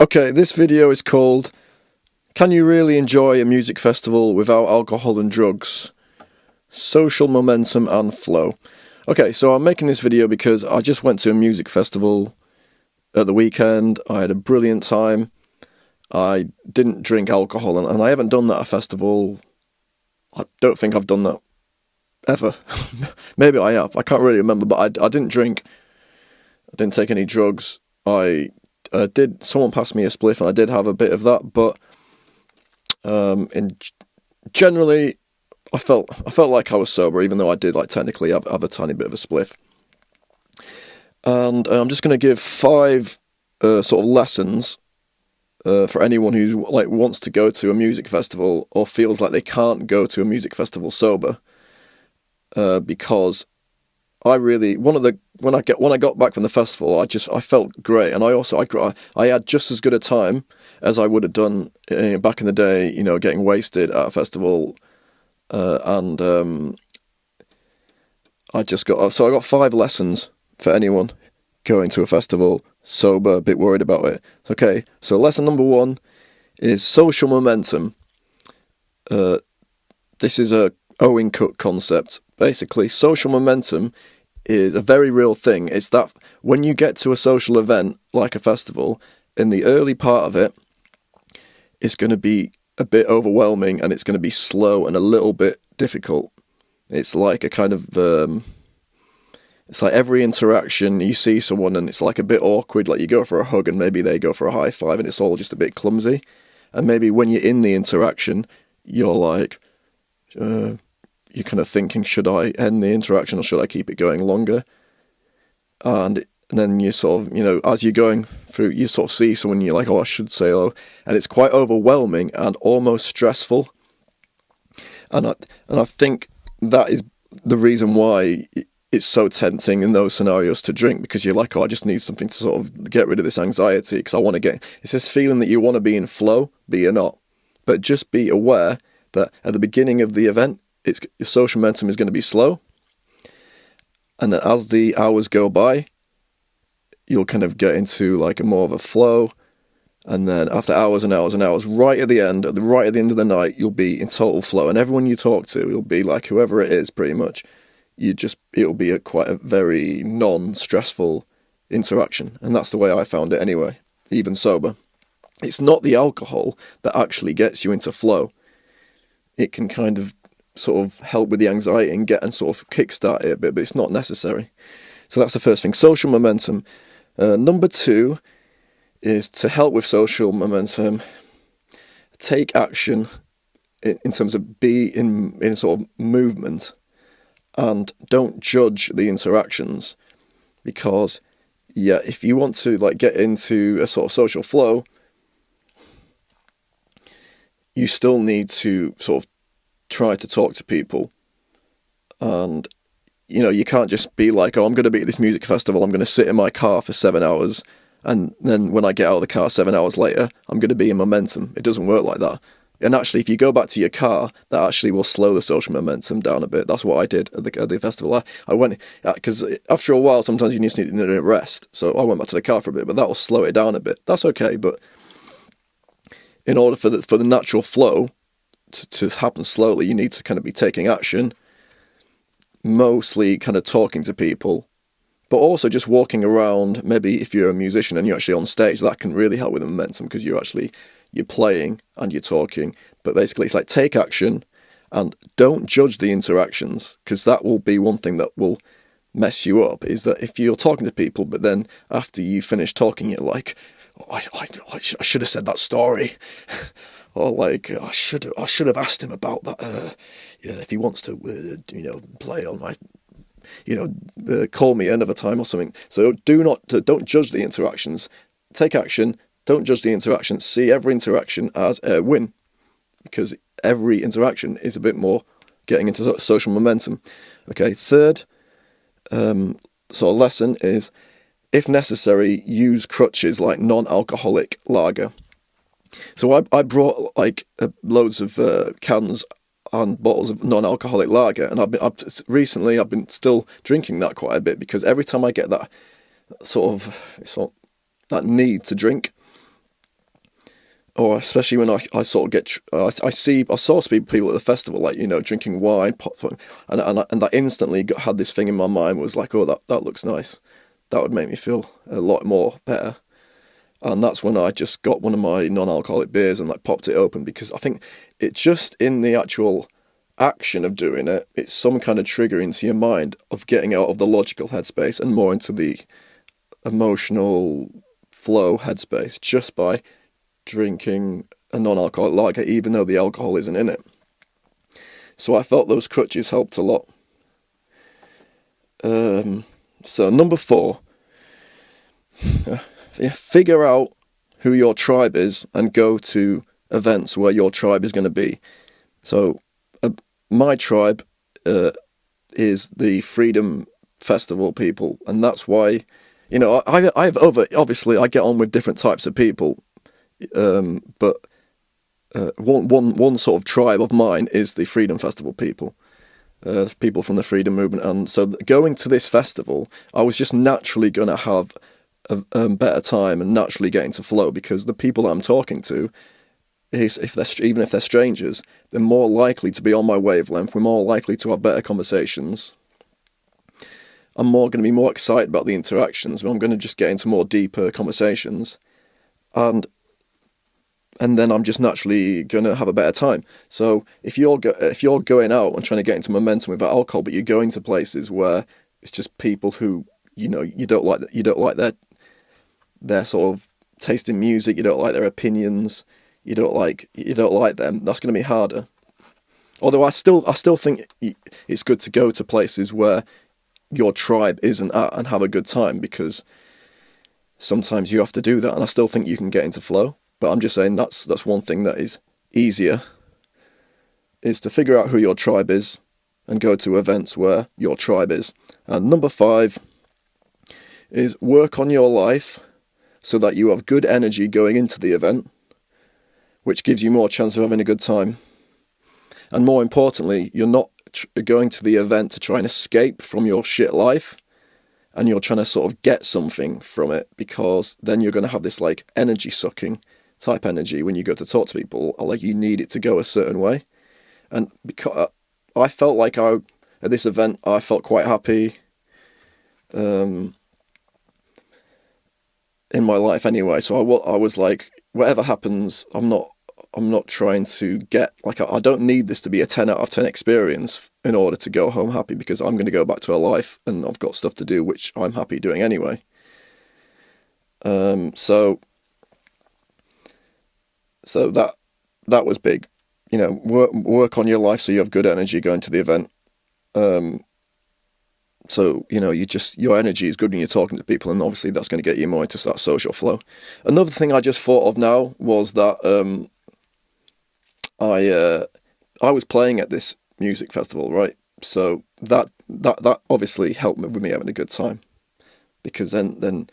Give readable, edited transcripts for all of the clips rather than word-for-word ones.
Okay, this video is called Can You Really Enjoy a Music Festival Without Alcohol and Drugs? Social Momentum and Flow. Okay, so I'm making this video because I just went to a music festival at the weekend. I had a brilliant time. I didn't drink alcohol, and I haven't done that at a festival. I don't think I've done that ever. Maybe I have. I can't really remember, but I didn't drink. I didn't take any drugs. Someone passed me a spliff, and I did have a bit of that, but generally, I felt like I was sober, even though I did technically have a tiny bit of a spliff. And I'm just going to give 5 sort of lessons for anyone who wants to go to a music festival or feels like they can't go to a music festival sober, because when I got back from the festival, I felt great, and I had just as good a time as I would have done back in the day, getting wasted at a festival, and I got 5 lessons for anyone going to a festival sober, a bit worried about it. Okay, so lesson number 1 is social momentum. This is a Owen Cook concept. Basically, social momentum is a very real thing. It's that when you get to a social event like a festival, in the early part of it, it's going to be a bit overwhelming and it's going to be slow and a little bit difficult. It's like a kind of it's like every interaction you see someone and it's like a bit awkward, like you go for a hug and maybe they go for a high five and it's all just a bit clumsy. And maybe when you're in the interaction, you're like, you're kind of thinking, should I end the interaction or should I keep it going longer? And then you sort of, as you're going through, you sort of see someone, you're like, oh, I should say hello. And it's quite overwhelming and almost stressful. And I think that is the reason why it's so tempting in those scenarios to drink, because you're like, oh, I just need something to sort of get rid of this anxiety, because it's this feeling that you want to be in flow, but you're not. But just be aware that at the beginning of the event, your social momentum is going to be slow, and then as the hours go by, you'll kind of get into a more of a flow, and then after hours and hours and hours, right at the end of the night, you'll be in total flow, and everyone you talk to, you'll be like whoever it is, pretty much. It'll be quite a very non-stressful interaction, and that's the way I found it anyway, even sober. It's not the alcohol that actually gets you into flow. It can kind of sort of help with the anxiety and sort of kickstart it a bit, but it's not necessary. So that's the first thing, social momentum. Number 2 is to help with social momentum, take action in terms of be in sort of movement, and don't judge the interactions, because if you want to get into a sort of social flow, you still need to sort of try to talk to people, and you can't just be like, oh, I'm going to be at this music festival, I'm going to sit in my car for 7 hours, and then when I get out of the car 7 hours later, I'm going to be in momentum. It doesn't work like that. And actually, if you go back to your car, that actually will slow the social momentum down a bit. That's what I did at the festival. I went, because after a while, sometimes you just need a rest. So I went back to the car for a bit, but that will slow it down a bit. That's okay, but in order for the natural flow to happen slowly, you need to kind of be taking action, mostly kind of talking to people, but also just walking around. Maybe if you're a musician and you're actually on stage, that can really help with the momentum, because you're playing and you're talking. But basically it's like, take action and don't judge the interactions, because that will be one thing that will mess you up, is that if you're talking to people but then after you finish talking you're like, oh, I should have said that story. Or I should have asked him about that. If he wants to, play on my, call me another time or something. So don't judge the interactions. Take action. Don't judge the interaction. See every interaction as a win, because every interaction is a bit more getting into social momentum. Okay. Third, sort of lesson is, if necessary, use crutches like non-alcoholic lager. So I brought loads of cans and bottles of non-alcoholic lager, and recently I've been still drinking that quite a bit, because every time I get that sort of that need to drink, or especially when I sort of get, I saw people at the festival, like, drinking wine, and that instantly had this thing in my mind, was like, oh, that looks nice. That would make me feel a lot more better. And that's when I just got one of my non-alcoholic beers and like popped it open, because I think it's just in the actual action of doing it, it's some kind of trigger into your mind of getting out of the logical headspace and more into the emotional flow headspace, just by drinking a non-alcoholic lager, even though the alcohol isn't in it. So I felt those crutches helped a lot. So number 4, figure out who your tribe is and go to events where your tribe is going to be. So my tribe is the Freedom Festival people, and that's why, obviously I get on with different types of people, but one sort of tribe of mine is the Freedom Festival people. People from the freedom movement, and so going to this festival, I was just naturally going to have a better time and naturally get into flow, because the people I'm talking to, even if they're strangers, they're more likely to be on my wavelength. We're more likely to have better conversations. I'm going to be more excited about the interactions. I'm going to just get into more deeper conversations, and then I'm just naturally going to have a better time. So if you're going out and trying to get into momentum without alcohol, but you're going to places where it's just people who you don't like their sort of taste in music, you don't like their opinions, you don't like them, that's going to be harder. Although I still think it's good to go to places where your tribe isn't at and have a good time, because sometimes you have to do that, and I still think you can get into flow. But I'm just saying that's one thing that is easier, is to figure out who your tribe is and go to events where your tribe is. And number 5 is work on your life so that you have good energy going into the event, which gives you more chance of having a good time. And more importantly, you're not going to the event to try and escape from your shit life, and you're trying to sort of get something from it, because then you're going to have this like energy sucking type energy when you go to talk to people, or like you need it to go a certain way. And because I felt like at this event, I felt quite happy in my life anyway. So I was like, whatever happens, I'm not trying to get, like, I don't need this to be a 10 out of 10 experience in order to go home happy, because I'm going to go back to a life and I've got stuff to do which I'm happy doing anyway. So that was big. Work on your life so you have good energy going to the event. So, your energy is good when you're talking to people, and obviously that's going to get you more into that social flow. Another thing I just thought of now was that I was playing at this music festival, right? So that obviously helped with me having a good time, because then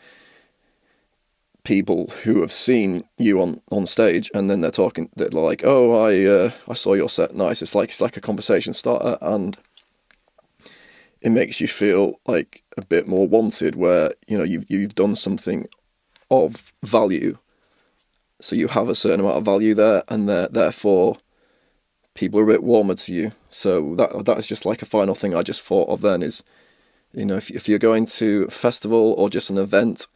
people who have seen you on stage, and then they're like, oh, I saw your set, nice. It's like a conversation starter, and it makes you feel like a bit more wanted, where you've done something of value, so you have a certain amount of value there, and therefore people are a bit warmer to you. So that is just like a final thing I just thought of then, is if you're going to a festival or just an event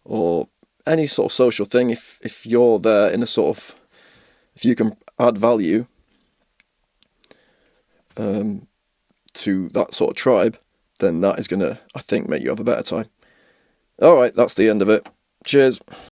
or any sort of social thing, if you're there in a sort of, if you can add value to that sort of tribe, then that is going to, I think, make you have a better time. All right, that's the end of it. Cheers.